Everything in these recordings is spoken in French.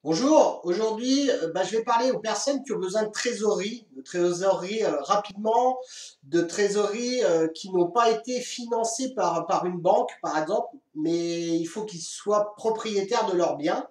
Bonjour, aujourd'hui je vais parler aux personnes qui ont besoin de trésorerie rapidement, de trésorerie qui n'ont pas été financées par une banque par exemple, mais il faut qu'ils soient propriétaires de leurs biens.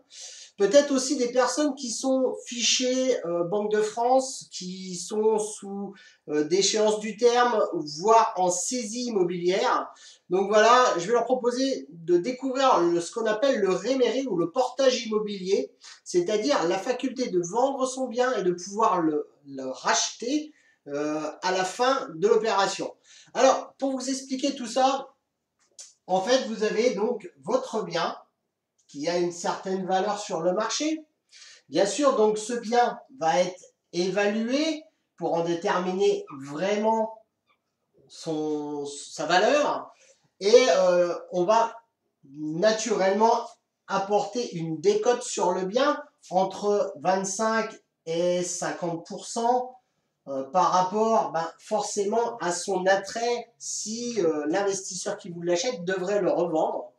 Peut-être aussi des personnes qui sont fichées Banque de France, qui sont sous déchéance du terme, voire en saisie immobilière. Donc voilà, je vais leur proposer de découvrir ce qu'on appelle le réméré ou le portage immobilier, c'est-à-dire la faculté de vendre son bien et de pouvoir le racheter à la fin de l'opération. Alors, pour vous expliquer tout ça, en fait, vous avez donc votre bien qui a une certaine valeur sur le marché. Bien sûr, donc ce bien va être évalué pour en déterminer vraiment sa valeur et on va naturellement apporter une décote sur le bien entre 25 et 50% par rapport forcément à son attrait si l'investisseur qui vous l'achète devrait le revendre.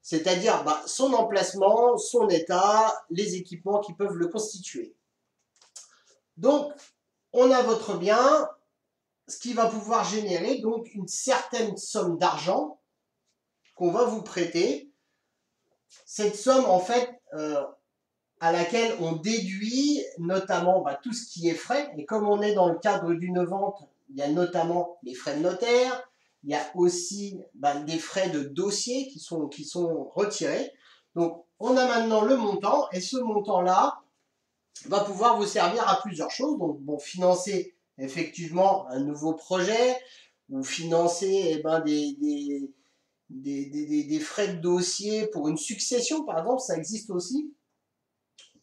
C'est-à-dire son emplacement, son état, les équipements qui peuvent le constituer. Donc, on a votre bien, ce qui va pouvoir générer donc une certaine somme d'argent qu'on va vous prêter. Cette somme, en fait, à laquelle on déduit notamment tout ce qui est frais. Et comme on est dans le cadre d'une vente, il y a notamment les frais de notaire, il y a aussi des frais de dossier qui sont retirés. Donc, on a maintenant le montant et ce montant-là va pouvoir vous servir à plusieurs choses. Donc, bon, financer effectivement un nouveau projet ou financer des frais de dossier pour une succession, par exemple, ça existe aussi.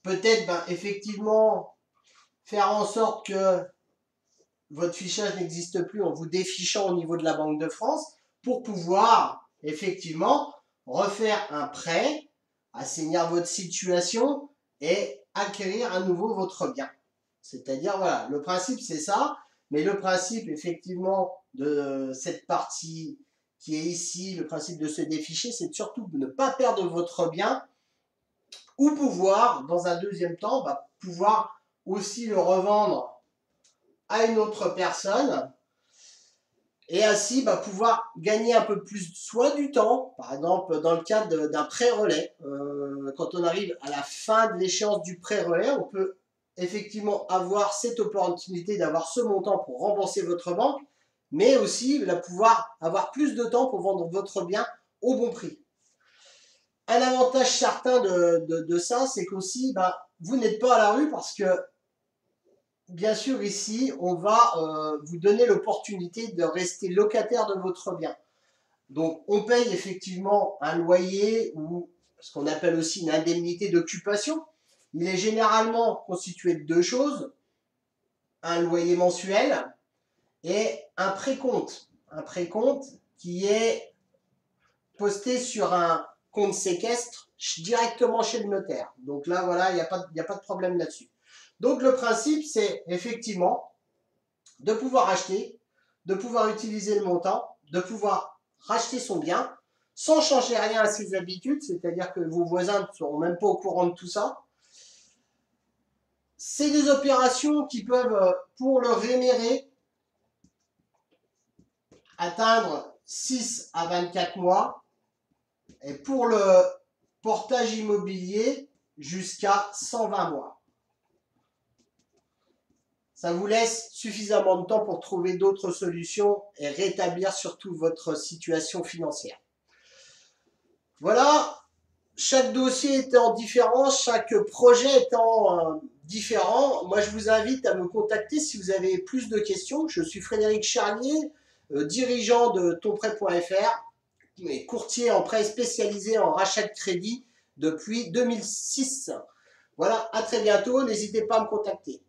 Peut-être effectivement faire en sorte que votre fichage n'existe plus en vous défichant au niveau de la Banque de France pour pouvoir effectivement refaire un prêt, assainir votre situation et acquérir à nouveau votre bien. C'est-à-dire, voilà, le principe c'est ça, mais le principe effectivement de cette partie qui est ici, le principe de se déficher, c'est surtout de ne pas perdre votre bien ou pouvoir, dans un deuxième temps, pouvoir aussi le revendre à une autre personne et ainsi pouvoir gagner un peu plus soit du temps, par exemple dans le cadre d'un prêt-relais. Quand on arrive à la fin de l'échéance du prêt-relais, on peut effectivement avoir cette opportunité d'avoir ce montant pour rembourser votre banque, mais aussi pouvoir avoir plus de temps pour vendre votre bien au bon prix. Un avantage certain de ça, c'est qu'aussi, vous n'êtes pas à la rue parce que, bien sûr, ici, on va vous donner l'opportunité de rester locataire de votre bien. Donc, on paye effectivement un loyer ou ce qu'on appelle aussi une indemnité d'occupation. Il est généralement constitué de deux choses, un loyer mensuel et un précompte. Un précompte qui est posté sur un compte séquestre directement chez le notaire. Donc là, voilà, il n'y a pas de problème là-dessus. Donc le principe, c'est effectivement de pouvoir acheter, de pouvoir utiliser le montant, de pouvoir racheter son bien sans changer rien à ses habitudes, c'est-à-dire que vos voisins ne seront même pas au courant de tout ça. C'est des opérations qui peuvent, pour le réméré, atteindre 6 à 24 mois. Et pour le portage immobilier, jusqu'à 120 mois. Ça vous laisse suffisamment de temps pour trouver d'autres solutions et rétablir surtout votre situation financière. Voilà, chaque dossier étant différent, chaque projet étant différent, moi je vous invite à me contacter si vous avez plus de questions. Je suis Frédéric Charlier, dirigeant de tonprêt.fr. Courtier en prêt spécialisé en rachat de crédit depuis 2006. Voilà, à très bientôt, n'hésitez pas à me contacter.